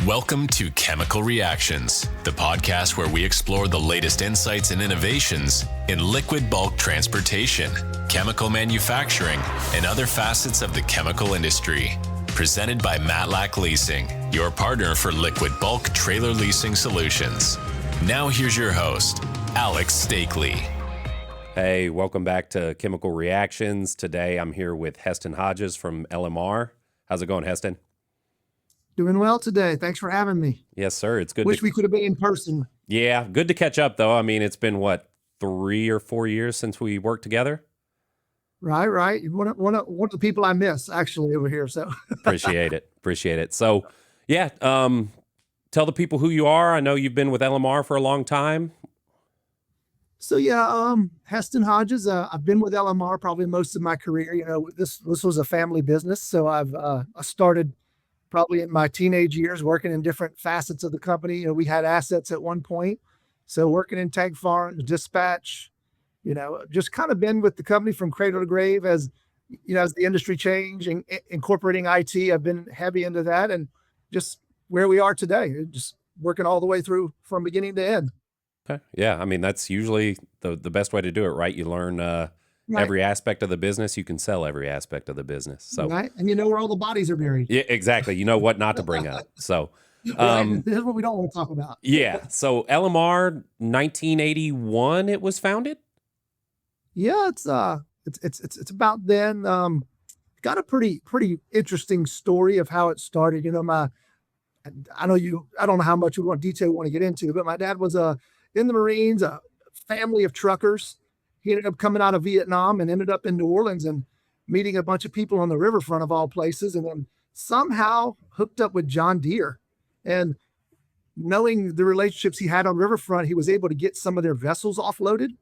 Welcome to Chemical Reactions, the podcast where we explore the latest insights and innovations in liquid bulk transportation, chemical manufacturing, and other facets of the chemical industry. Presented by Matlack Leasing, your partner for liquid bulk trailer leasing solutions. Now here's your host, Alex Steakley. Hey, welcome back to Chemical Reactions. Today I'm here with Heston Hodges from LMR. How's it going, Heston? Doing well today. Thanks for having me. Yes, sir. It's good. Wish we could have been in person. Yeah, good to catch up, though. I mean, it's been, 3 or 4 years since we worked together? Right. One of the people I miss, actually, over here. So Appreciate it. So, yeah, tell the people who you are. I know you've been with LMR for a long time. So, Heston Hodges. I've been with LMR probably most of my career. You know, this was a family business. So I started probably in my teenage years working in different facets of the company. You know, we had assets at one point. So working in tank farms, dispatch, just kind of been with the company from cradle to grave as the industry changed and incorporating IT. I've been heavy into that and just where we are today, just working all the way through from beginning to end. Okay. Yeah, I mean, that's usually the best way to do it, right? You learn every aspect of the business. You can sell every aspect of the business. So, right. And you know where all the bodies are buried. Yeah, exactly. You know what not to bring up. So, right. This is what we don't want to talk about. Yeah. So LMR 1981, it was founded. Yeah, it's about then. Got a pretty interesting story of how it started. I don't know how much detail we want to get into, but my dad was in the Marines, a family of truckers. He ended up coming out of Vietnam and ended up in New Orleans and meeting a bunch of people on the riverfront of all places, and then somehow hooked up with John Deere. And knowing the relationships he had on riverfront, he was able to get some of their vessels offloaded.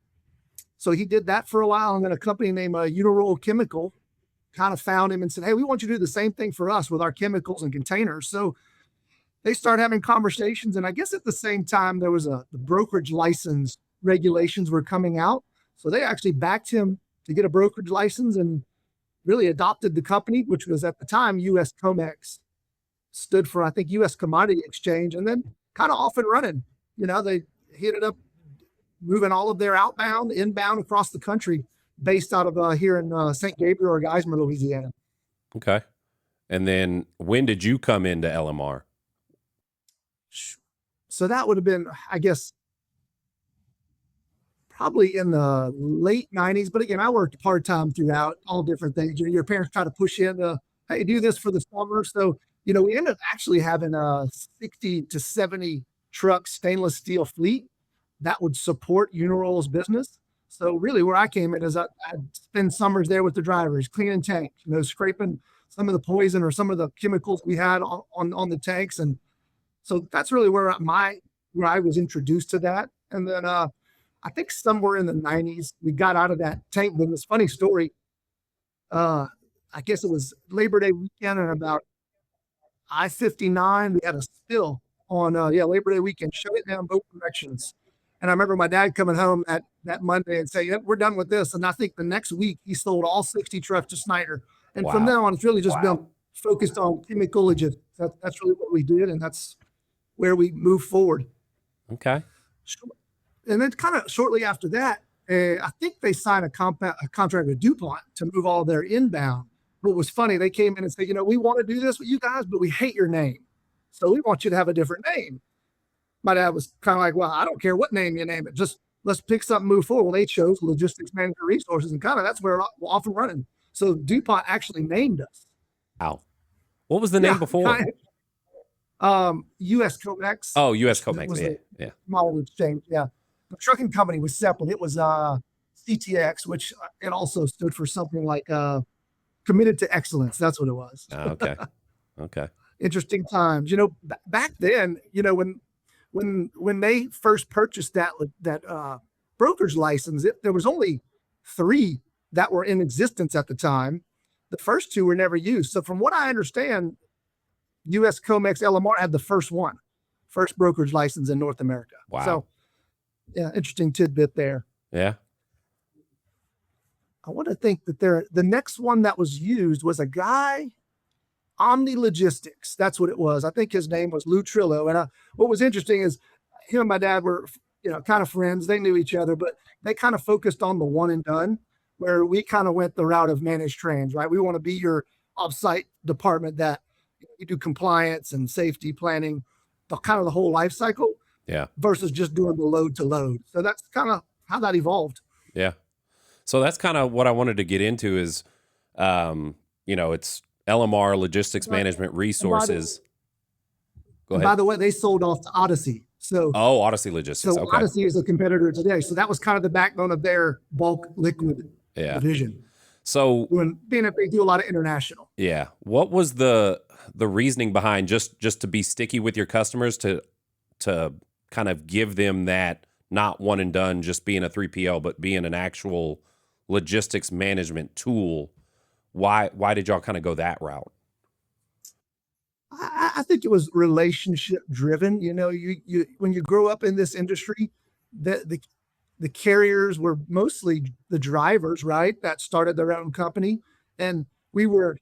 So he did that for a while, and then a company named Uniroyal Chemical kind of found him and said, "Hey, we want you to do the same thing for us with our chemicals and containers." So they started having conversations, and I guess at the same time there was the brokerage license regulations were coming out. So they actually backed him to get a brokerage license and really adopted the company, which was at the time U.S. COMEX, stood for, I think, U.S. Commodity Exchange, and then kind of off and running. They ended up moving all of their outbound, inbound across the country based out of here in St. Gabriel or Geismar, Louisiana. Okay. And then when did you come into LMR? So that would have been, I guess, probably in the late 90s. But again, I worked part-time throughout, all different things. Your parents try to push you into, hey, do this for the summer. So, we ended up actually having a 60 to 70 truck stainless steel fleet that would support Uniroyal's business. So really where I came in is I'd spend summers there with the drivers, cleaning tanks, scraping some of the poison or some of the chemicals we had on the tanks. And so that's really where I was introduced to that. And then I think somewhere in the 90s, we got out of that tank business. Funny story. I guess it was Labor Day weekend, and about I-59, we had a spill on Labor Day weekend, shut it down both directions. And I remember my dad coming home that Monday and saying, "We're done with this." And I think the next week he sold all 60 trucks to Snyder. And from then on, it's really just been focused on chemical logistics. That's really what we did, and that's where we move forward. Okay. And then kind of shortly after that, I think they signed a contract with DuPont to move all their inbound. What was funny, they came in and said, "We want to do this with you guys, but we hate your name. So we want you to have a different name." My dad was kind of like, "Well, I don't care what name you name it. Just let's pick something, move forward." Well, they chose Logistics Manager Resources, and kind of that's where we're off and running. So DuPont actually named us. Wow. What was the name before? U.S. COMEX. Oh, U.S. COMEX. Yeah. Model exchange. Yeah. The trucking company was separate. It was CTX, which it also stood for something like Committed to Excellence. That's what it was. Okay. Interesting times. Back then, when they first purchased that brokerage license, there was only 3 that were in existence at the time. The first 2 were never used. So from what I understand, U.S. COMEX LMR had the first brokerage license in North America. Wow. So, yeah, interesting tidbit there. Yeah. I want to think that the next one that was used was a guy Omni Logistics. That's what it was. I think his name was Lou Trillo. And what was interesting is him and my dad were, kind of friends. They knew each other, but they kind of focused on the one and done, where we kind of went the route of managed trans, right? We want to be your offsite department that you do compliance and safety planning, the kind of the whole life cycle. Yeah. Versus just doing the load to load. So that's kind of how that evolved. Yeah. So that's kind of what I wanted to get into is, it's LMR, Logistics Management Resources. Go ahead. By the way, they sold off to Odyssey. So Odyssey Logistics. So okay. Odyssey is a competitor today. So that was kind of the backbone of their bulk liquid division. So being that they do a lot of international. Yeah. What was the reasoning behind just to be sticky with your customers to kind of give them that not one and done, just being a 3PL, but being an actual logistics management tool? Why did y'all kind of go that route? I think it was relationship driven. You when you grow up in this industry, the carriers were mostly the drivers, right? That started their own company. And we were,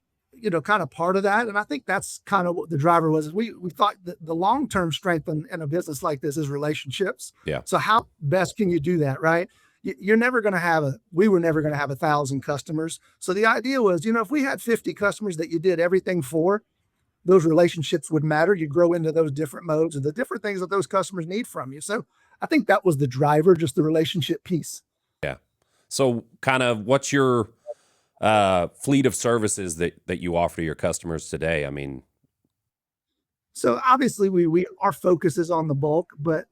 kind of part of that. And I think that's kind of what the driver was. We thought that the long-term strength in a business like this is relationships. Yeah. So how best can you do that, right? We were never going to have 1,000 customers. So the idea was, if we had 50 customers that you did everything for, those relationships would matter. You grow into those different modes and the different things that those customers need from you. So I think that was the driver, just the relationship piece. Yeah. So kind of what's your fleet of services that you offer to your customers today? I mean, so obviously our focus is on the bulk, but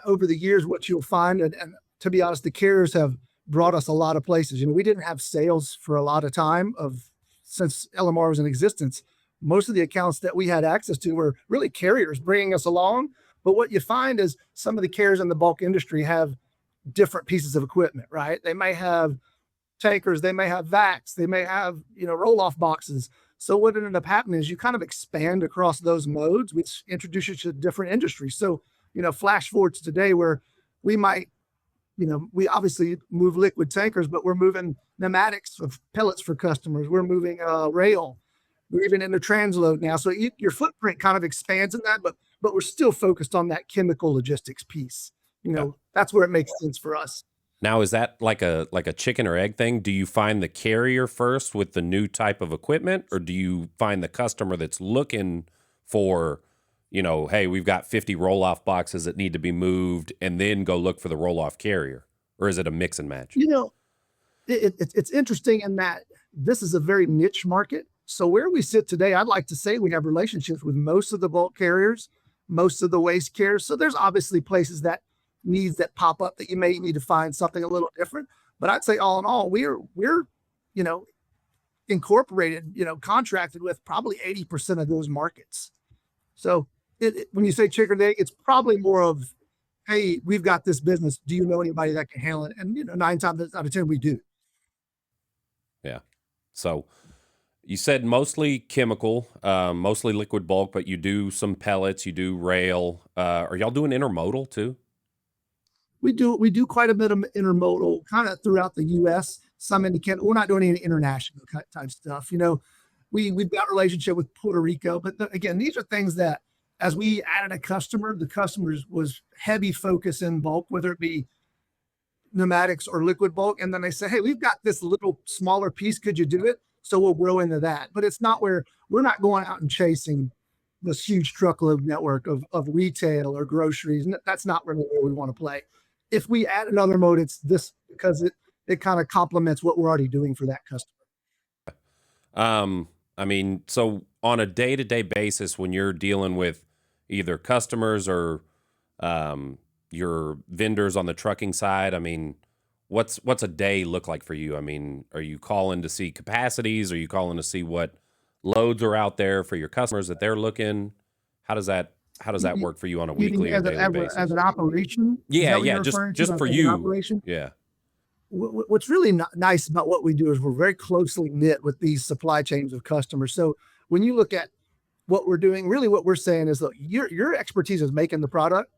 over the years, what you'll find, and to be honest, the carriers have brought us a lot of places. We didn't have sales for a lot of time since LMR was in existence. Most of the accounts that we had access to were really carriers bringing us along. But what you find is some of the carriers in the bulk industry have different pieces of equipment, right? They may have tankers, they may have vacs, they may have, roll-off boxes. So what ended up happening is you kind of expand across those modes, which introduces you to different industries. So, flash forward to today where we might, we obviously move liquid tankers, but we're moving pneumatics of pellets for customers. We're moving rail. We're even into transload now. So your footprint kind of expands in that, but we're still focused on that chemical logistics piece. That's where it makes sense for us. Now, is that like a chicken or egg thing? Do you find the carrier first with the new type of equipment, or do you find the customer that's looking for, hey, we've got 50 roll-off boxes that need to be moved, and then go look for the roll-off carrier? Or is it a mix and match? It's interesting in that this is a very niche market. So where we sit today, I'd like to say we have relationships with most of the bulk carriers, most of the waste carriers. So there's obviously places that needs that pop up that you may need to find something a little different. But I'd say all in all, we're incorporated, contracted with probably 80% of those markets. So when you say chicken and egg, it's probably more of, hey, we've got this business. Do you know anybody that can handle it? And 9 times out of 10, we do. Yeah. So you said mostly chemical, mostly liquid bulk, but you do some pellets, you do rail. Are y'all doing intermodal too? We do quite a bit of intermodal kind of throughout the U.S. Some in Canada. We're not doing any international type stuff. We've got a relationship with Puerto Rico, but again, these are things that as we added a customer, the customers was heavy focus in bulk, whether it be pneumatics or liquid bulk. And then they say, hey, we've got this little smaller piece. Could you do it? So we'll grow into that. But it's not where we're not going out and chasing this huge truckload network of retail or groceries. And that's not really where we want to play. If we add another mode, it's this because it kind of complements what we're already doing for that customer. So on a day-to-day basis, when you're dealing with either customers or your vendors on the trucking side, what's a day look like for you? Are you calling to see capacities? Are you calling to see what loads are out there for your customers that they're looking? How does that work for you on a weekly or daily basis? As an operation? Yeah, just for you. Operation? Yeah. What's really nice about what we do is we're very closely knit with these supply chains of customers. So when you look at what we're doing, really what we're saying is, look, your expertise is making the product.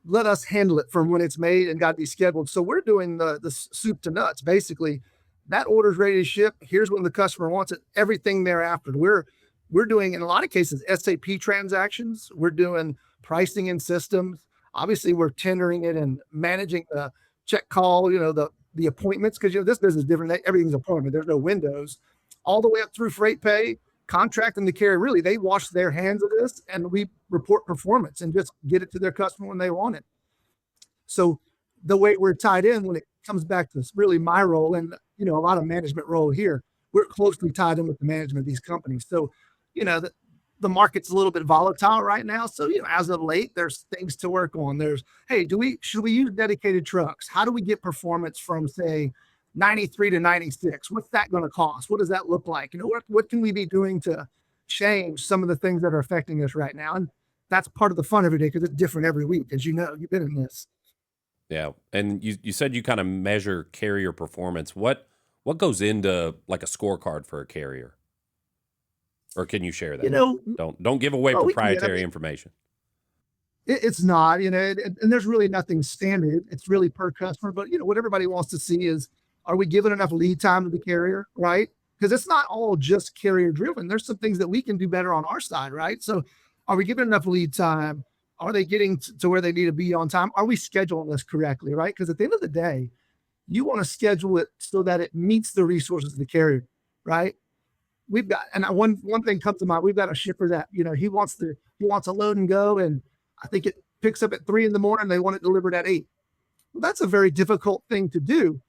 Let us handle it from when it's made and got to be scheduled. So we're doing the soup to nuts, basically that order's ready to ship. Here's when the customer wants it. Everything thereafter. We're doing, in a lot of cases, SAP transactions. We're doing pricing in systems. Obviously, we're tendering it and managing the check call, the appointments, because this business is different. Everything's appointment. There's no windows. All the way up through freight pay, contracting the carrier. Really, they wash their hands of this, and we report performance and just get it to their customer when they want it. So the way we're tied in, when it comes back to really my role and a lot of management role here, we're closely tied in with the management of these companies. So the market's a little bit volatile right now. So, as of late, there's things to work on. There's, hey, should we use dedicated trucks? How do we get performance from, say, 93 to 96? What's that going to cost? What does that look like? What can we be doing to change some of the things that are affecting us right now? And that's part of the fun every day, because it's different every week. As you know, you've been in this. Yeah. And you said you kind of measure carrier performance. What goes into like a scorecard for a carrier? Or can you share that? Don't give away proprietary information. It's not, and there's really nothing standard. It's really per customer. But what everybody wants to see is, are we giving enough lead time to the carrier, right? Because it's not all just carrier driven. There's some things that we can do better on our side, right? So are we giving enough lead time? Are they getting to where they need to be on time? Are we scheduling this correctly, right? Because at the end of the day, you want to schedule it so that it meets the resources of the carrier, right? We've got, and one thing comes to mind, we've got a shipper that, he wants a load and go, and I think it picks up at 3 a.m. They want it delivered at 8. Well, that's a very difficult thing to do.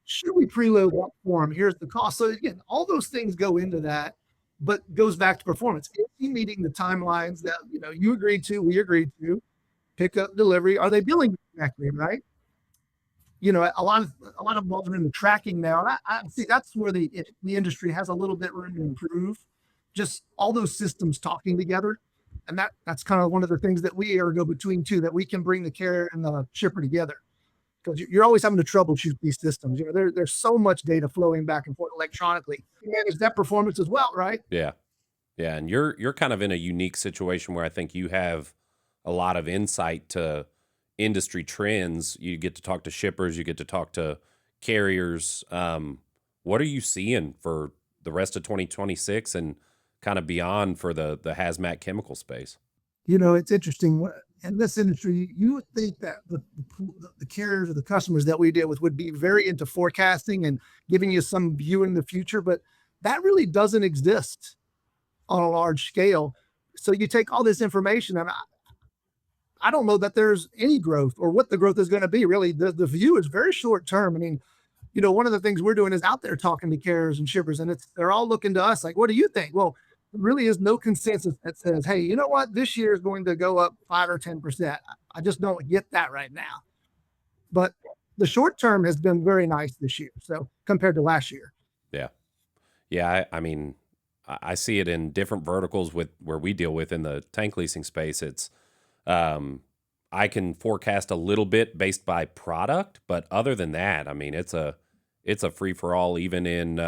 Should we preload what for him? Here's the cost. So again, all those things go into that, but goes back to performance. Is he meeting the timelines that, you agreed to, we agreed to, pick up delivery? Are they billing correctly, right? A lot of involvement in the tracking now. And I see that's where the industry has a little bit room to improve. Just all those systems talking together. And that's kind of one of the things that we are go between two, that we can bring the carrier and the shipper together. Because you're always having to troubleshoot these systems. There's so much data flowing back and forth electronically. You manage that performance as well, right? Yeah. Yeah. And you're kind of in a unique situation where I think you have a lot of insight to industry trends. You get to talk to shippers, you get to talk to carriers. What are you seeing for the rest of 2026 and kind of beyond for the hazmat chemical space? It's interesting. In this industry, you would think that the carriers or the customers that we deal with would be very into forecasting and giving you some view in the future, but that really doesn't exist on a large scale. So you take all this information, and I don't know that there's any growth or what the growth is going to be. Really, the view is very short term. I mean, one of the things we're doing is out there talking to carriers and shippers, and they're all looking to us like, what do you think? Well, there really is no consensus that says, hey, you know what? This year is going to go up 5 or 10%. I just don't get that right now. But the short term has been very nice this year. So compared to last year. Yeah. Yeah. I mean, I see it in different verticals where we deal with in the tank leasing space. It's, I can forecast a little bit based by product, but other than that, I mean, it's a free for all, even in,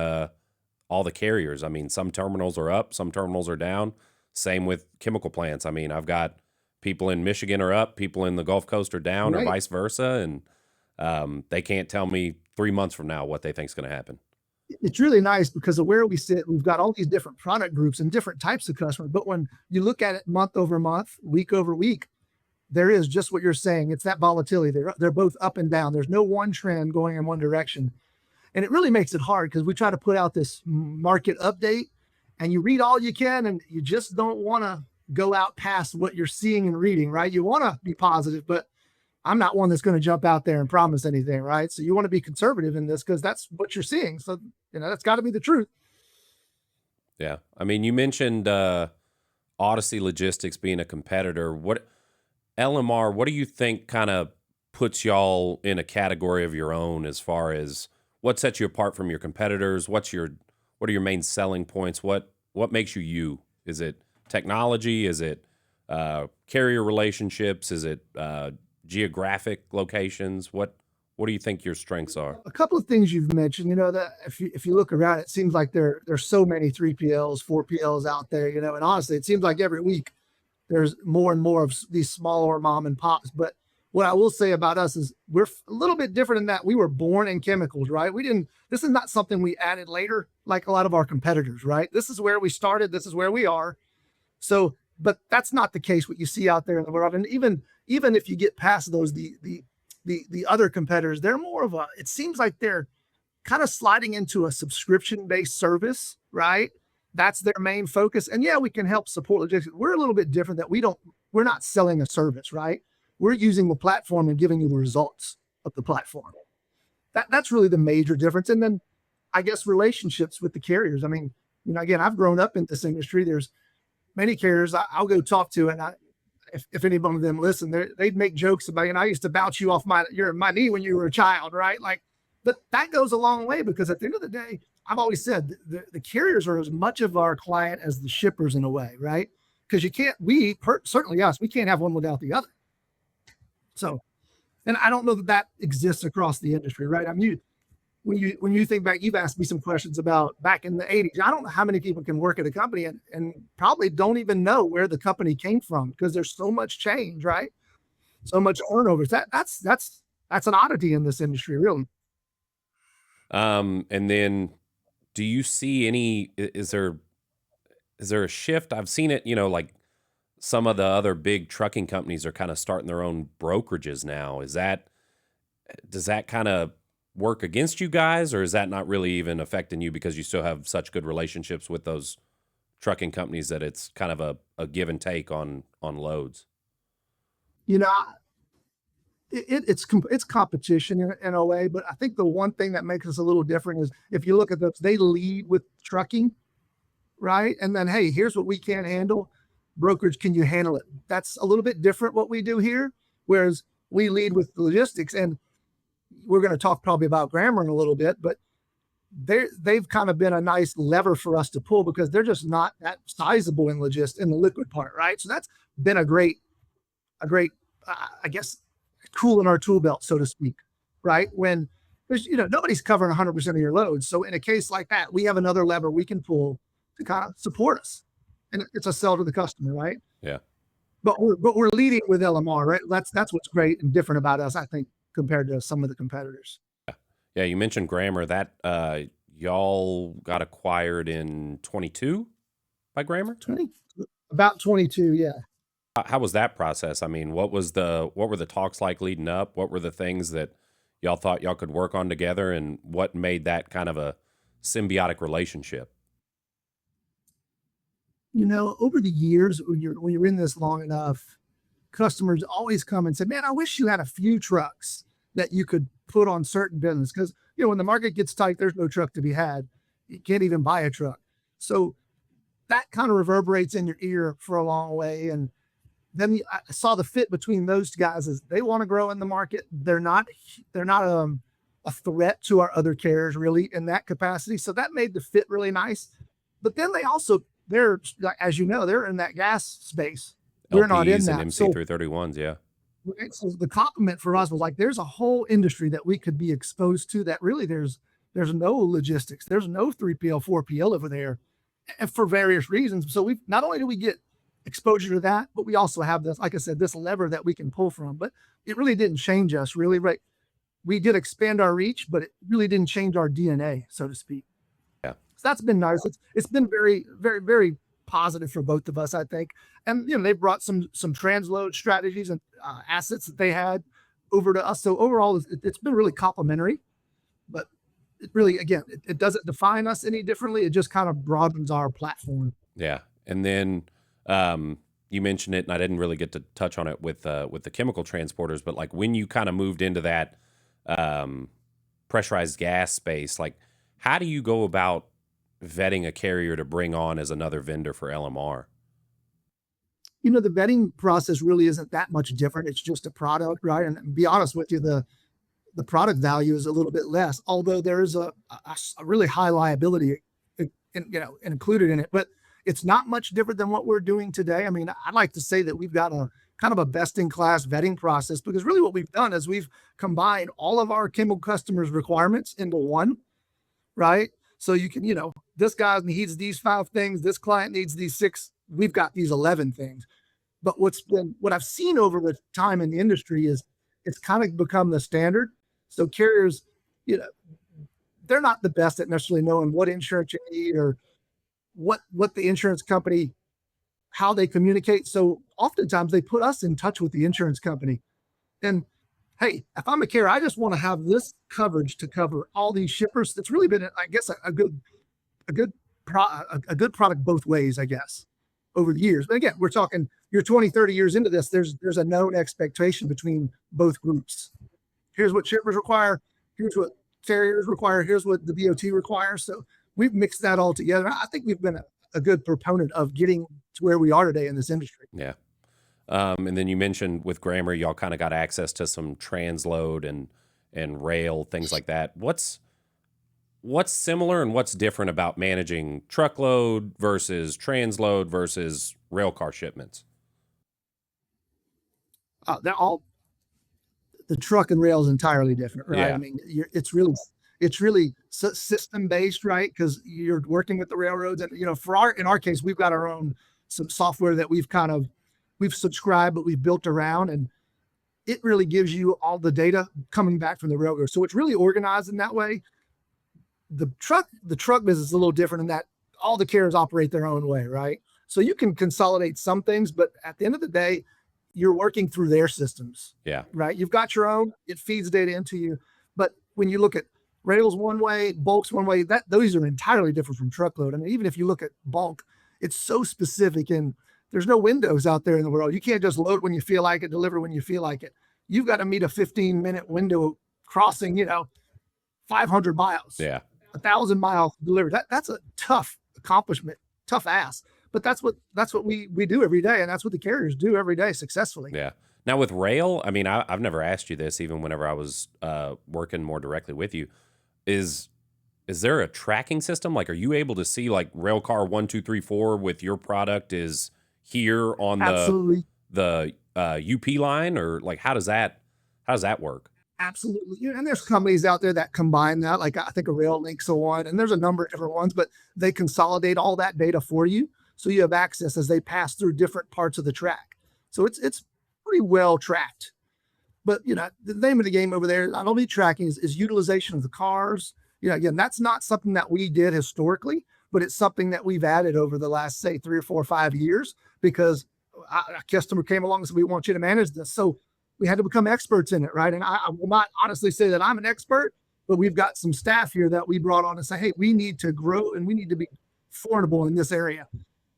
all the carriers. I mean, some terminals are up, some terminals are down. Same with chemical plants. I mean, I've got people in Michigan are up, people in the Gulf Coast are down, right, or vice versa. And they can't tell me 3 months from now what they think is going to happen. It's really nice because of where we sit. We've got all these different product groups and different types of customers. But when you look at it month over month, week over week, there is just what you're saying. It's that volatility. They're both up and down. There's no one trend going in one direction. And it really makes it hard because we try to put out this market update and you read all you can and you just don't want to go out past what you're seeing and reading, right? You want to be positive, but I'm not one that's going to jump out there and promise anything, right? So you want to be conservative in this because that's what you're seeing. So, that's got to be the truth. Yeah. I mean, you mentioned Odyssey Logistics being a competitor. What do you think kind of puts y'all in a category of your own as far as what sets you apart from your competitors? What are your main selling points? What makes you you? Is it technology? Is it carrier relationships? Is it geographic locations? What do you think your strengths are? A couple of things you've mentioned, that if you look around, it seems like there's so many 3PLs, 4PLs out there, and honestly, it seems like every week there's more and more of these smaller mom and pops. But What I will say about us is we're a little bit different in that we were born in chemicals, right? This is not something we added later, like a lot of our competitors, right? This is where we started. This is where we are. So, but that's not the case, what you see out there in the world. And even if you get past those, the other competitors, they're more of it seems like they're kind of sliding into a subscription-based service, right? That's their main focus. And yeah, we can help support logistics. We're a little bit different that we're not selling a service, right? We're using the platform and giving you the results of the platform. That's really the major difference. And then I guess relationships with the carriers. I mean, again, I've grown up in this industry. There's many carriers I'll go talk to, and if any one of them listen, they'd make jokes about, I used to bounce you off my knee when you were a child, right? Like, but that goes a long way, because at the end of the day, I've always said the carriers are as much of our client as the shippers in a way, right? Because certainly us, we can't have one without the other. So, and I don't know that exists across the industry, right? I mean, when you think back, you've asked me some questions about back in the 80s. I don't know how many people can work at a company and probably don't even know where the company came from, because there's so much change, right? So much turnovers. That's an oddity in this industry, really. And then do you see is there a shift? I've seen it, like some of the other big trucking companies are kind of starting their own brokerages now. Does that kind of work against you guys, or is that not really even affecting you because you still have such good relationships with those trucking companies that it's kind of a give and take on loads? It's competition in a way, but I think the one thing that makes us a little different is if you look at those, they lead with trucking, right? And then, hey, here's what we can't handle. Brokerage, can you handle it? That's a little bit different what we do here, whereas we lead with logistics. And we're going to talk probably about grammar in a little bit, but they've kind of been a nice lever for us to pull, because they're just not that sizable in the liquid part, right? So that's been a great, I guess, tool in our tool belt, so to speak, right? When there's, nobody's covering 100% of your loads. So in a case like that, we have another lever we can pull to kind of support us. And it's a sell to the customer, right? Yeah. But we're leading with LMR, right? That's what's great and different about us, I think, compared to some of the competitors. Yeah, you mentioned Grammar. That y'all got acquired in 22 by Grammar? About 22, yeah. How was that process? I mean, what were the talks like leading up? What were the things that y'all thought y'all could work on together, and what made that kind of a symbiotic relationship? Over the years, when you're in this long enough, customers always come and say, man, I wish you had a few trucks that you could put on certain business. Because, when the market gets tight, there's no truck to be had. You can't even buy a truck. So that kind of reverberates in your ear for a long way. And then I saw the fit between those guys is they want to grow in the market. They're not a threat to our other carriers really in that capacity. So that made the fit really nice. But then they're, as they're in that gas space. We're not in that. And MC331s, yeah. So the compliment for us was like, there's a whole industry that we could be exposed to that really there's no logistics. There's no 3PL, 4PL over there, and for various reasons. So not only do we get exposure to that, but we also have this, like I said, this lever that we can pull from. But it really didn't change us, really, right? We did expand our reach, but it really didn't change our DNA, so to speak. Yeah. So that's been nice. It's been very, very, very positive for both of us, I think. And they brought some transload strategies and assets that they had over to us. So overall, it's been really complimentary. But it really, again, it doesn't define us any differently. It just kind of broadens our platform. Yeah. And then you mentioned it, and I didn't really get to touch on it with the chemical transporters, but like when you kind of moved into that pressurized gas space, like how do you go about vetting a carrier to bring on as another vendor for LMR? The vetting process really isn't that much different. It's just a product, right? And to be honest with you, the product value is a little bit less, although there is a really high liability included in it. But it's not much different than what we're doing today. I mean, I'd like to say that we've got a kind of a best-in-class vetting process, because really what we've done is we've combined all of our chemical customers' requirements into one, right? So you can, this guy needs these 5 things, this client needs these 6, we've got these 11 things. But what I've seen over the time in the industry is it's kind of become the standard. So carriers, you know, they're not the best at necessarily knowing what insurance you need or what the insurance company, how they communicate. So oftentimes they put us in touch with the insurance company. And hey, if I'm a carrier, I just want to have this coverage to cover all these shippers. That's really been, I guess, a good product both ways, I guess, over the years. But again, we're talking you're 20, 30 years into this. There's a known expectation between both groups. Here's what shippers require. Here's what carriers require. Here's what the BOT requires. So we've mixed that all together. I think we've been a good proponent of getting to where we are today in this industry. Yeah. And then you mentioned with Grammar, y'all kind of got access to some transload and rail, things like that. What's similar and what's different about managing truckload versus transload versus rail car shipments? They're all, the truck and rail is entirely different, right? Yeah. I mean, it's really system based, right? Because you're working with the railroads, and in our case, we've got our own some software that we've subscribed, but we've built around, and it really gives you all the data coming back from the railroad. So it's really organized in that way. The truck business is a little different in that all the carriers operate their own way, right? So you can consolidate some things, but at the end of the day, you're working through their systems. Yeah. Right. You've got your own, it feeds data into you. But when you look at rails one way, bulks one way, those are entirely different from truckload. I mean, even if you look at bulk, it's so specific, and there's no windows out there in the world. You can't just load when you feel like it, deliver when you feel like it. You've got to meet a 15-minute window crossing, 500 miles. Yeah. 1,000 miles delivered. That's a tough accomplishment, tough ass. But that's what we do every day, and that's what the carriers do every day successfully. Yeah. Now with rail, I mean, I've never asked you this, even whenever I was working more directly with you. Is there a tracking system? Like, are you able to see like rail car 1, 2, 3, 4 with your product is here on Absolutely. the UP line, or like how does that work? Absolutely. And there's companies out there that combine that, like I think a Rail Link's the one, and there's a number of different ones, but they consolidate all that data for you. So you have access as they pass through different parts of the track. So it's pretty well tracked. But, the name of the game over there, not only tracking is utilization of the cars. Again, that's not something that we did historically, but it's something that we've added over the last, say, 3 or 4 or 5 years, because a customer came along and said, we want you to manage this. So we had to become experts in it, right? And I will not honestly say that I'm an expert, but we've got some staff here that we brought on and say, hey, we need to grow and we need to be formidable in this area.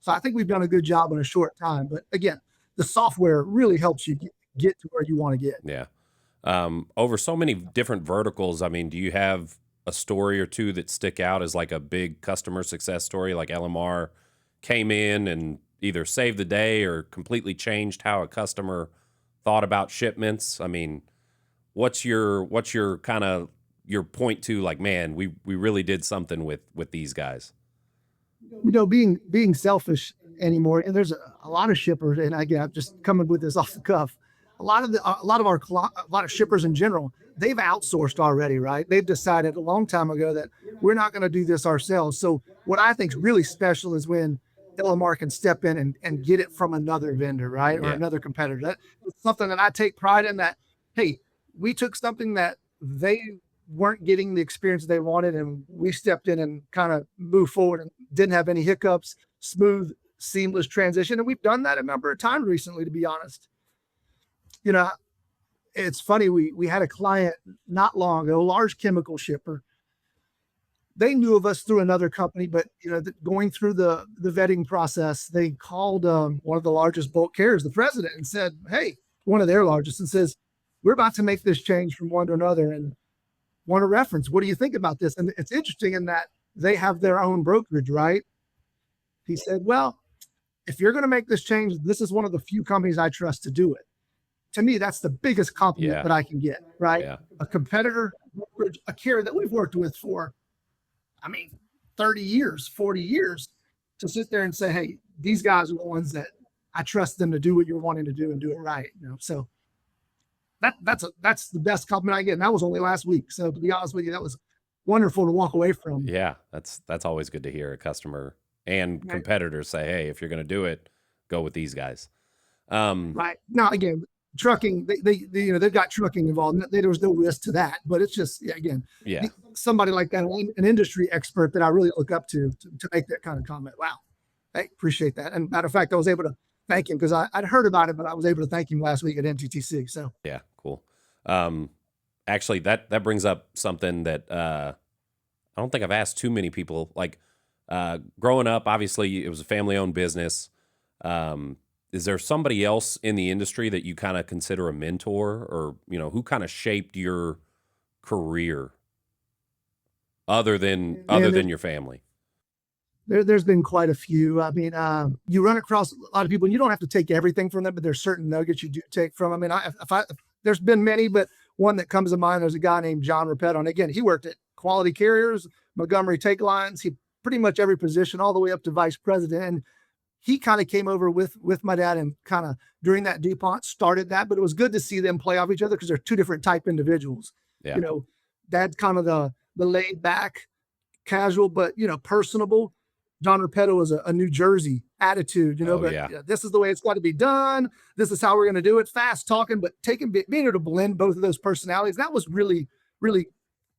So I think we've done a good job in a short time. But again, the software really helps you get to where you want to get. Yeah. Over so many different verticals, I mean, do you have a story or two that stick out as like a big customer success story, like LMR came in and either saved the day or completely changed how a customer thought about shipments? I mean, what's your kind of your point to, like, man, we really did something with these guys? Being selfish anymore, and there's a lot of shippers, and again, I'm just coming with this off the cuff. A lot of shippers in general, they've outsourced already, right? They've decided a long time ago that we're not going to do this ourselves. So what I think is really special is when LMR can step in and get it from another vendor, right? Or another competitor. That's something that I take pride in, that, hey, we took something that they weren't getting the experience they wanted, and we stepped in and kind of moved forward and didn't have any hiccups, smooth, seamless transition. And we've done that a number of times recently, to be honest. It's funny. We had a client not long ago, a large chemical shipper. They knew of us through another company, but going through the vetting process, they called one of the largest bulk carriers, the president, and said, hey, one of their largest, and says, we're about to make this change from one to another and want a reference. What do you think about this? And it's interesting in that they have their own brokerage, right? He said, well, if you're going to make this change, this is one of the few companies I trust to do it. To me, that's the biggest compliment that I can get, right? Yeah. A competitor, a carrier that we've worked with for, 30 years, 40 years, to sit there and say, hey, these guys are the ones that I trust them to do what you're wanting to do and do it right. So that's the best compliment I get. And that was only last week. So to be honest with you, that was wonderful to walk away from. Yeah, that's always good to hear a customer and competitors say, hey, if you're going to do it, go with these guys. Right. Now, again, trucking, they've got trucking involved. There was no risk to that, but it's just, yeah, again, Yeah. somebody like that, an industry expert that I really look up to make that kind of comment. Wow. Hey, appreciate that. And matter of fact, I was able to thank him because I'd heard about it, but I was able to thank him last week at MTTC. So Yeah, cool. Actually, that brings up something that I don't think I've asked too many people. Like growing up, obviously it was a family-owned business. Is there somebody else in the industry that you kind of consider a mentor, or who kind of shaped your career other than your family? There's been quite a few. I mean, you run across a lot of people, and you don't have to take everything from them, but there's certain nuggets you do take from them. I mean, there's been many, but one that comes to mind, there's a guy named John Repetto. And again, he worked at Quality Carriers, Montgomery Take Lines. He pretty much every position all the way up to vice president. And he kind of came over with my dad and kind of during that DuPont started that, but it was good to see them play off each other because they're two different type individuals. Yeah. Dad's kind of the laid back, casual, but personable. John Repetto was a New Jersey attitude, this is the way it's got to be done. This is how we're going to do it. Fast talking, but being able to blend both of those personalities, that was really, really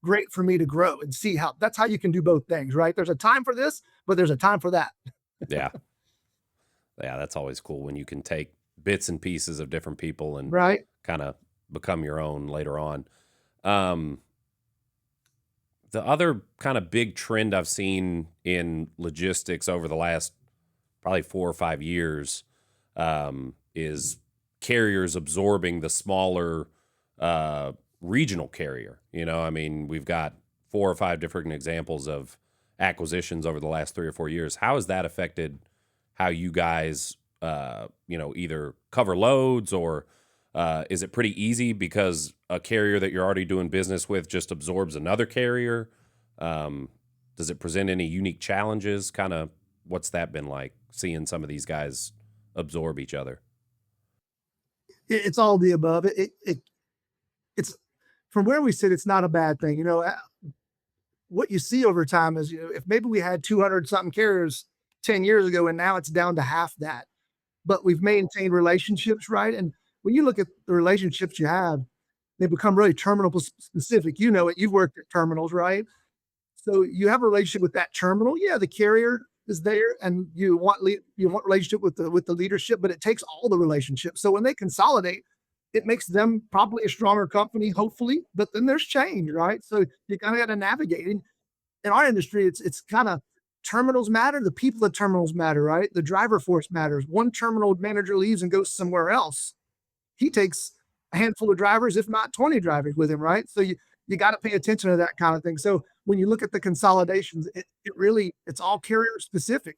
great for me to grow and see how that's how you can do both things, right? There's a time for this, but there's a time for that. Yeah. Yeah. That's always cool when you can take bits and pieces of different people and kind of become your own later on. The other kind of big trend I've seen in logistics over the last probably 4 or 5 years is carriers absorbing the smaller regional carrier. I mean, we've got 4 or 5 different examples of acquisitions over the last 3 or 4 years. How has that affected how you guys, either cover loads, or is it pretty easy because a carrier that you're already doing business with just absorbs another carrier? Does it present any unique challenges? Kind of what's that been like, seeing some of these guys absorb each other? It's all the above. It's from where we sit, it's not a bad thing. What you see over time is, if maybe we had 200 something carriers 10 years ago, and now it's down to half that, but we've maintained relationships, right? And when you look at the relationships you have, they become really terminal specific. You've worked at terminals, right? So you have a relationship with that terminal. Yeah, the carrier is there, and you want relationship with the leadership, but it takes all the relationships. So when they consolidate, it makes them probably a stronger company, hopefully. But then there's change, right? So you kind of got to navigate. In our industry, it's kind of terminals matter. The people at terminals matter, right? The driver force matters. One terminal manager leaves and goes somewhere else. He takes a handful of drivers, if not 20 drivers with him, right? So you got to pay attention to that kind of thing. So when you look at the consolidations, it's all carrier specific.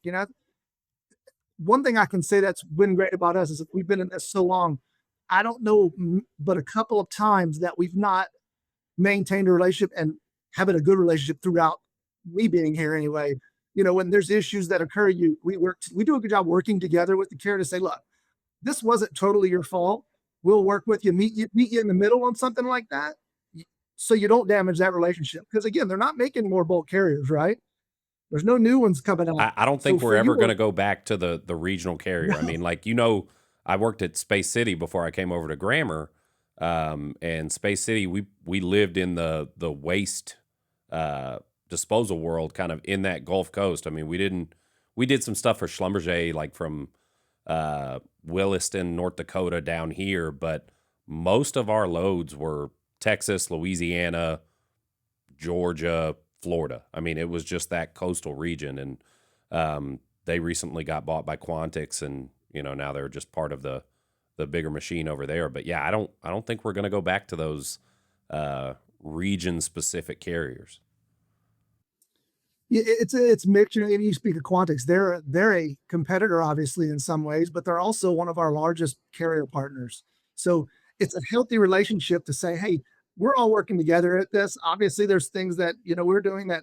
One thing I can say that's been great about us is that we've been in this so long. I don't know, but a couple of times that we've not maintained a relationship and having a good relationship throughout me being here anyway. When there's issues that occur, we do a good job working together with the carrier to say, look, this wasn't totally your fault. We'll work with you, meet you in the middle on something like that, so you don't damage that relationship. Because again, they're not making more bulk carriers, right? There's no new ones coming out. I don't think we're ever going to go back to the regional carrier. No. I mean, I worked at Space City before I came over to Grammar, and Space City, we lived in the waste disposal world, kind of in that Gulf Coast. I mean, we did some stuff for Schlumberger, like from Williston, North Dakota down here, but most of our loads were Texas, Louisiana, Georgia, Florida. I mean, it was just that coastal region, and they recently got bought by Quantix, and now they're just part of the bigger machine over there. But yeah, I don't think we're going to go back to those region specific carriers. Yeah, it's mixed. And you speak of Quantix, they're a competitor, obviously, in some ways, but they're also one of our largest carrier partners. So it's a healthy relationship to say, hey, we're all working together at this. Obviously, there's things that we're doing that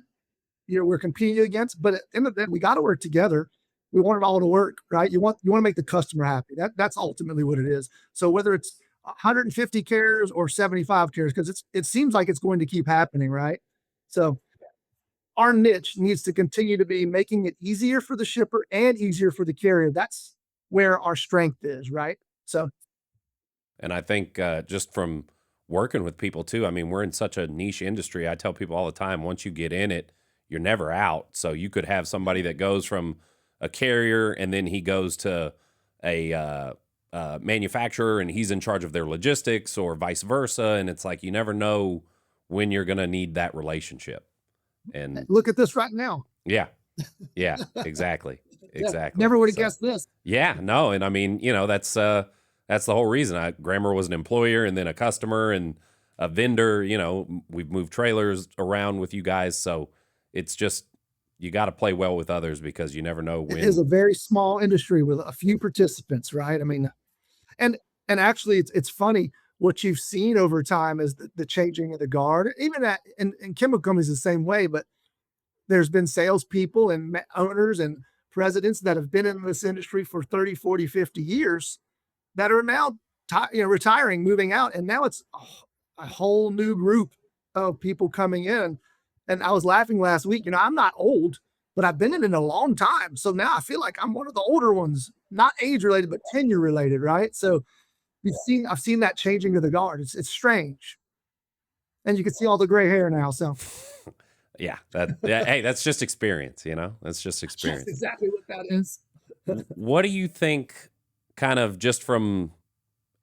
we're competing against, but at the end of the day, we got to work together. We want it all to work, right? You want to make the customer happy. That's ultimately what it is. So whether it's 150 carriers or 75 carriers, because it seems like it's going to keep happening, right? So our niche needs to continue to be making it easier for the shipper and easier for the carrier. That's where our strength is, right? So And I think just from working with people too, I mean, we're in such a niche industry. I tell people all the time, once you get in it, you're never out. So you could have somebody that goes from a carrier and then he goes to a manufacturer and he's in charge of their logistics or vice versa. And it's like, you never know when you're going to need that relationship. And Look at this right now. yeah, exactly. Exactly. Never would have So, guessed this. yeah, no. And I mean, that's the whole reason. Grammer was an employer and then a customer and a vendor. We've moved trailers around with you guys. So it's just, you got to play well with others because you never know when. It is a very small industry with a few participants, right? I mean, and actually it's funny what you've seen over time is the changing of the guard. Even in chemical companies the same way, but there's been salespeople and owners and presidents that have been in this industry for 30, 40, 50 years that are now retiring, moving out. And now it's a whole new group of people coming in. And I was laughing last week, I'm not old, but I've been in it a long time. So now I feel like I'm one of the older ones, not age related, but tenure related, right? So I've seen that changing of the guard. It's strange. And you can see all the gray hair now. So yeah, hey, that's just experience, that's just experience. That's exactly what that is. What do you think, kind of just from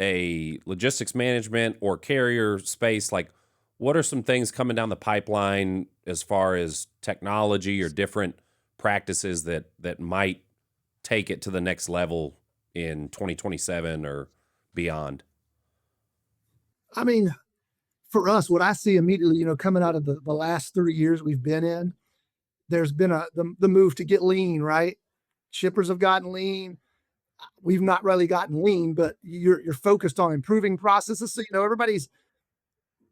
a logistics management or carrier space, like what are some things coming down the pipeline as far as technology or different practices that might take it to the next level in 2027 or beyond? I mean, for us, what I see immediately, coming out of the last 3 years we've been in, there's been the move to get lean, right? Shippers have gotten lean. We've not really gotten lean, but you're focused on improving processes. So, everybody's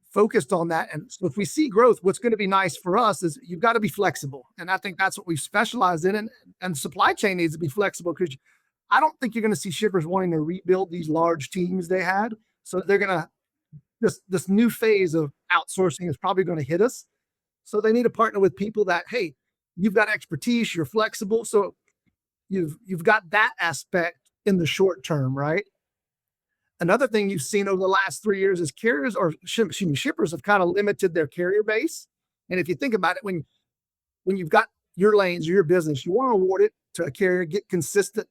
focused on that. And so if we see growth, what's going to be nice for us is you've got to be flexible. And I think that's what we've specialized in. And supply chain needs to be flexible because I don't think you're going to see shippers wanting to rebuild these large teams they had. So they're going to, this new phase of outsourcing is probably going to hit us. So they need to partner with people that, hey, you've got expertise, you're flexible. So you've got that aspect in the short term, right? Another thing you've seen over the last 3 years is carriers or shippers have kind of limited their carrier base. And if you think about it, when you've got your lanes, your business, you want to award it to a carrier, get consistent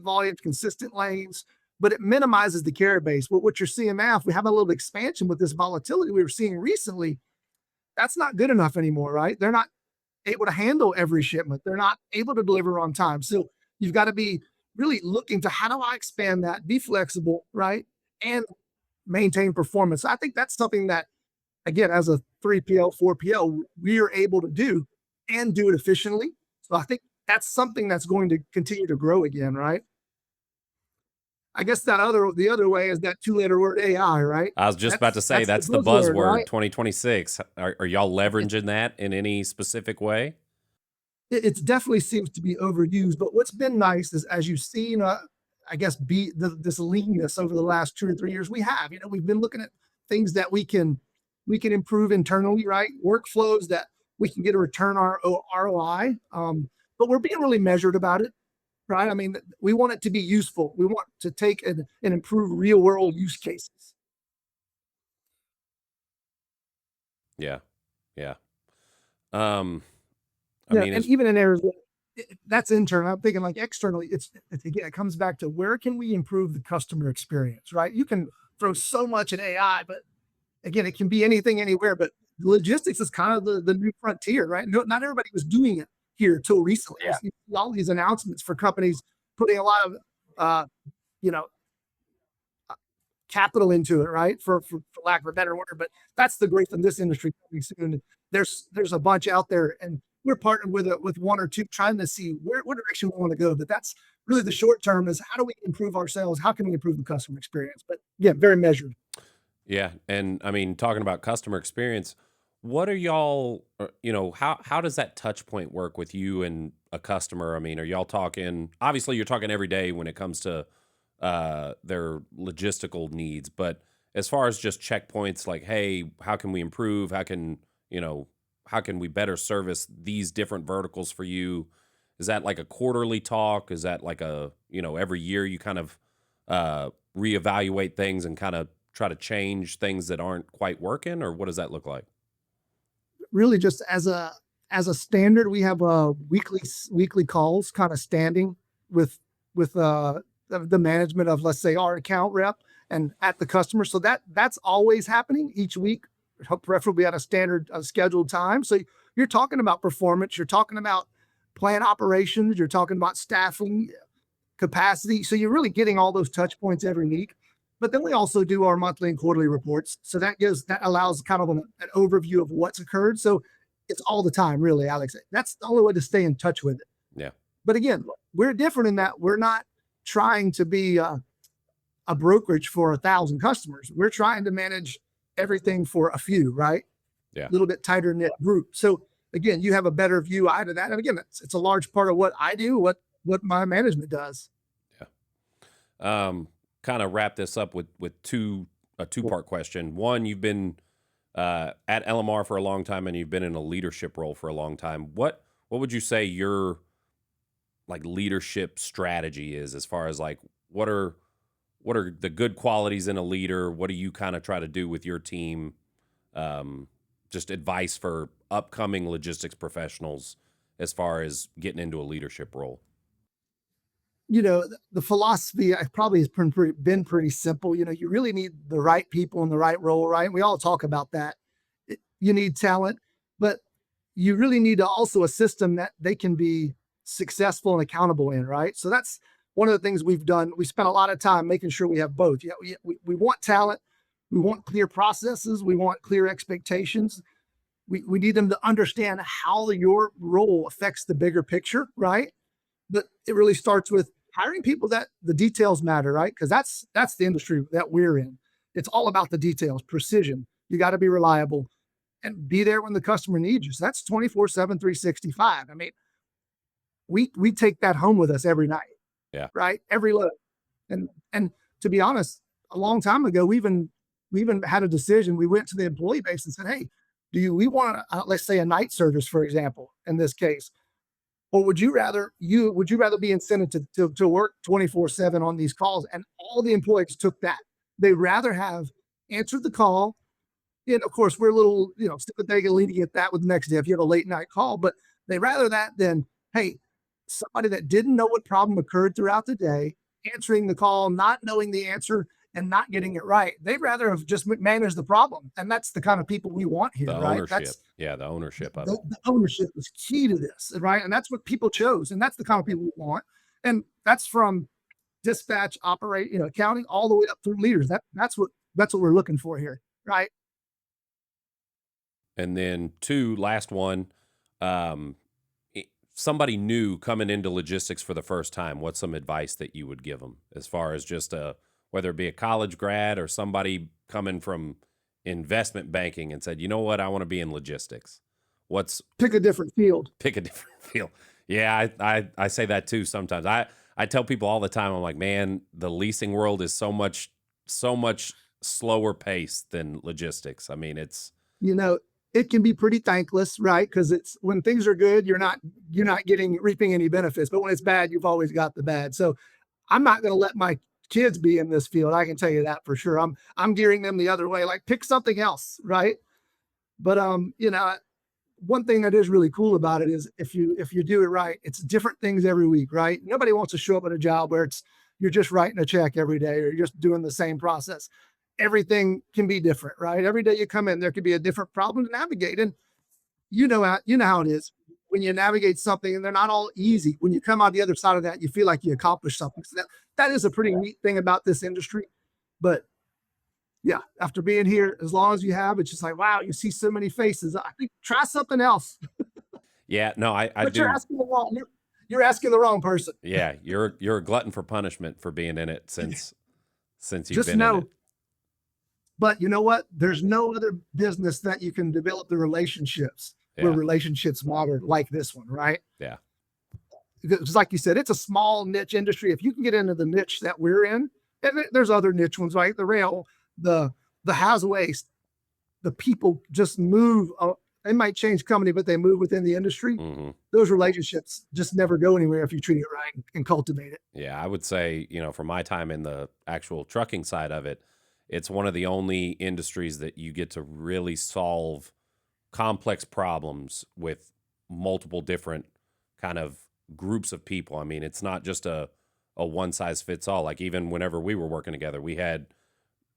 volumes, consistent lanes, but it minimizes the carrier base. Well, what you're seeing now, if we have a little expansion with this volatility we were seeing recently, that's not good enough anymore, right? They're not able to handle every shipment. They're not able to deliver on time. So you've got to be really looking to how do I expand that, be flexible, right? And maintain performance. I think that's something that, again, as a 3PL, 4PL, we are able to do and do it efficiently. So I think that's something that's going to continue to grow again, right? I guess the other way is that 2-letter word AI, right? I was just about to say that's the buzzword, right? 2026. Are y'all leveraging that in any specific way? It definitely seems to be overused, but what's been nice is, as you've seen, I guess, this leanness over the last 2 or 3 years, we've been looking at things that we can improve internally, right? Workflows that we can get a return ROI, but we're being really measured about it, right? I mean, we want it to be useful. We want to take and improve real world use cases. Yeah. I mean, and even in areas that's internal. I'm thinking like externally, it's again, it comes back to where can we improve the customer experience, right? You can throw so much in AI, but again, it can be anything, anywhere. But logistics is kind of the new frontier, right? Not everybody was doing it here till recently. Yeah. You see all these announcements for companies putting a lot of, capital into it, right? For lack of a better word, but that's the great thing. This industry coming soon. There's a bunch out there, and we're partnered with one or two, trying to see what direction we want to go. But that's really the short term: is how do we improve ourselves? How can we improve the customer experience? But yeah, very measured. Yeah, and I mean, talking about customer experience, what are y'all? How does that touch point work with you and a customer? I mean, are y'all talking? Obviously, you're talking every day when it comes to their logistical needs, but as far as just checkpoints, like, hey, how can we improve? How can we better service these different verticals for you? Is that like a quarterly talk? Is that like a every year you kind of reevaluate things and kind of try to change things that aren't quite working, or what does that look like? Really, just as a standard, we have weekly calls, kind of standing with the management of, let's say, our account rep and at the customer. So that's always happening each week, preferably at a standard scheduled time. So you're talking about performance, you're talking about plant operations, you're talking about staffing capacity. So you're really getting all those touch points every week. But then we also do our monthly and quarterly reports. So that allows kind of an overview of what's occurred. So it's all the time, really, Alex. That's the only way to stay in touch with it. Yeah. But again, we're different in that we're not trying to be a brokerage for 1,000 customers. We're trying to manage everything for a few, right? Yeah. A little bit tighter knit group. So again, you have a better view eye to that. And again, it's a large part of what I do, what my management does. Yeah. Kind of wrap this up with a two-part question. One, you've been at LMR for a long time, and you've been in a leadership role for a long time. What would you say your like leadership strategy is, as far as like what are the good qualities in a leader? What do you kind of try to do with your team? Just advice for upcoming logistics professionals as far as getting into a leadership role. The philosophy probably has been pretty simple. You really need the right people in the right role, right? We all talk about that. You need talent, but you really need also a system that they can be successful and accountable in, right? So that's one of the things we've done. We spent a lot of time making sure we have both. We want talent. We want clear processes. We want clear expectations. We need them to understand how your role affects the bigger picture, right? But it really starts with hiring people that the details matter, right? Because that's the industry that we're in. It's all about the details, precision. You got to be reliable and be there when the customer needs you. So that's 24/7, 365. I mean, we take that home with us every night. Yeah. Right. Every load. And to be honest, a long time ago, we even had a decision. We went to the employee base and said, hey, we want, let's say, a night service, for example, in this case. Or would you rather be incented to work 24/7 on these calls? And all the employees took that. They'd rather have answered the call. And of course, we're a little, sympathetic and lenient at that with the next day if you have a late night call, but they rather that than, hey, somebody that didn't know what problem occurred throughout the day, answering the call, not knowing the answer and not getting it right. They'd rather have just managed the problem. And that's the kind of people we want here, The right? ownership. The ownership of it. The ownership is key to this, right? And that's what people chose. And that's the kind of people we want. And that's from dispatch, accounting, all the way up through leaders. That's what we're looking for here, right? And then last one, somebody new coming into logistics for the first time, what's some advice that you would give them, as far as just whether it be a college grad or somebody coming from investment banking and said, you know what, I want to be in logistics. Pick a different field. Yeah, I say that too sometimes. I tell people all the time, I'm like, man, the leasing world is so much slower paced than logistics. I mean, it's it can be pretty thankless, right? Because it's when things are good, you're not reaping any benefits, but when it's bad, you've always got the bad. So I'm not going to let my kids be in this field. I can tell you that for sure. I'm gearing them the other way, like pick something else, right? But one thing that is really cool about it is if you do it right, it's different things every week, right? Nobody wants to show up at a job where you're just writing a check every day or you're just doing the same process. Everything can be different, right? Every day you come in, there could be a different problem to navigate. And you know how it is when you navigate something and they're not all easy. When you come out the other side of that, you feel like you accomplished something. So that is a pretty neat thing about this industry. But yeah, after being here as long as you have, it's just like, wow, you see so many faces. I think try something else. Yeah, no, I but do. You're asking the wrong person. Yeah, you're a glutton for punishment for being in it since you've just been in it. But you know what? There's no other business that you can develop the relationships where relationships matter like this one, right? Yeah. Because like you said, it's a small niche industry. If you can get into the niche that we're in, and there's other niche ones, right? The rail, the house waste, the people just move they might change company, but they move within the industry. Hmm. Those relationships just never go anywhere if you treat it right and cultivate it. Yeah, I would say, from my time in the actual trucking side of it, it's one of the only industries that you get to really solve complex problems with multiple different kind of groups of people. I mean, it's not just a one size fits all. Like even whenever we were working together, we had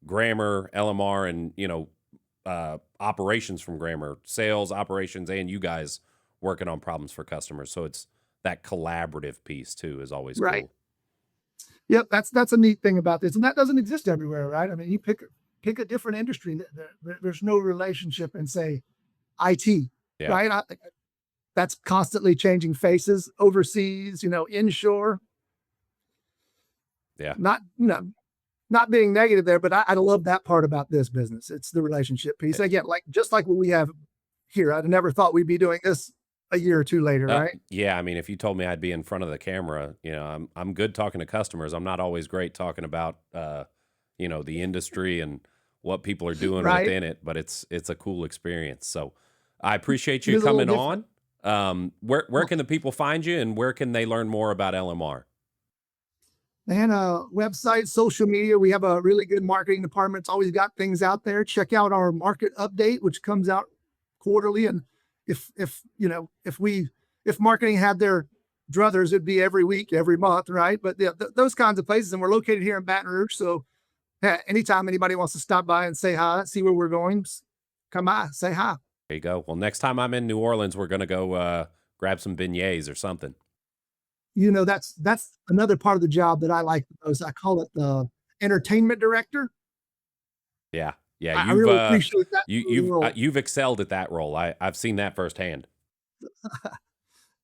Grammar, LMR, and operations from Grammar, sales, operations, and you guys working on problems for customers. So it's that collaborative piece too is always Right. cool. Yep, that's a neat thing about this, and that doesn't exist everywhere, right? I mean, you pick a different industry. There's no relationship in, say, IT, Yeah. right? That's constantly changing faces overseas, inshore. Yeah. Not being negative there, but I love that part about this business. It's the relationship piece. Again, just like what we have here. I'd never thought we'd be doing this a year or two later, right? Yeah, I mean, if you told me I'd be in front of the camera, I'm good talking to customers. I'm not always great talking about the industry and what people are doing Right. within it, but it's a cool experience. So I appreciate It you is a little coming on. Where can the people find you, and where can they learn more about LMR? And website, social media. We have a really good marketing department. It's always got things out there. Check out our market update, which comes out quarterly. And if marketing had their druthers, it'd be every week, every month, right? But those kinds of places. And we're located here in Baton Rouge, so anytime anybody wants to stop by and say hi, see where we're going, come by, say hi. There you go. Well, next time I'm in New Orleans, we're gonna go grab some beignets or something. That's another part of the job that I like the most. I call it the entertainment director. Yeah. I really appreciate that. You've excelled at that role. I've seen that firsthand.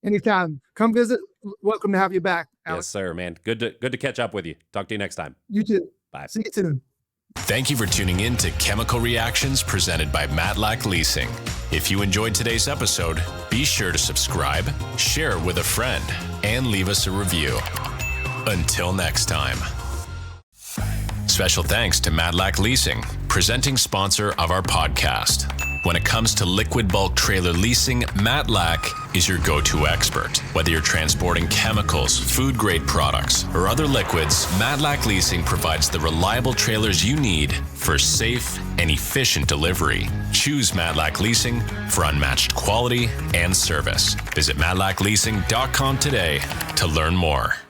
Anytime, come visit. Welcome to have you back, Alex. Yes, sir, man. Good to catch up with you. Talk to you next time. You too. Bye. See you soon. Thank you for tuning in to Chemical Reactions presented by Matlack Leasing. If you enjoyed today's episode, be sure to subscribe, share it with a friend, and leave us a review. Until next time. Special thanks to Matlack Leasing, presenting sponsor of our podcast. When it comes to liquid bulk trailer leasing, Matlack is your go-to expert. Whether you're transporting chemicals, food-grade products, or other liquids, Matlack Leasing provides the reliable trailers you need for safe and efficient delivery. Choose Matlack Leasing for unmatched quality and service. Visit matlackleasing.com today to learn more.